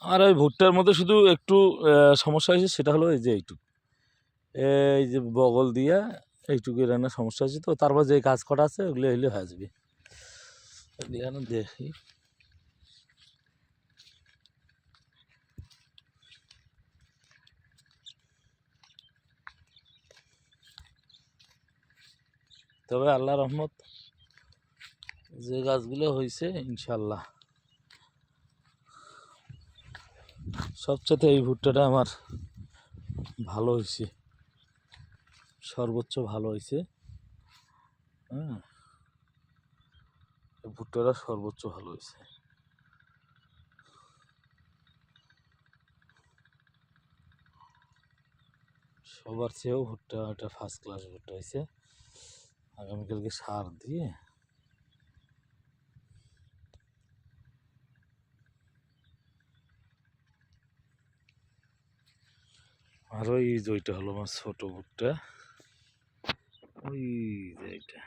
আর ওই ভুট্টার মধ্যে শুধু একটু সমস্যা হয়েছে, সেটা হলো এই যে এইটুকু, এই যে বগল দিয়া এইটুকু রান্নার সমস্যা হয়েছে। তো তারপর যে কাজ করা আছে ওগুলো হইলে হয়ে যাবে। এখানে দেখি তবে আল্লাহ রহমত যে গাছগুলো হয়েছে ইনশাল্লাহ সবচেয়ে এই ভুট্টাটা আমার ভালো হয়েছে, সর্বোচ্চ ভালো হয়েছে। হ্যাঁ, ভুট্টাটা সর্বোচ্চ ভালো হয়েছে। সবার চেয়েও ভুট্টা এটা ফার্স্ট ক্লাস ভুট্টা হয়েছে। আগামীকালকে সার দিয়ে আর ওই যে ওইটা হলো আমার ছোট ভুট্টা, ওই যে এইটা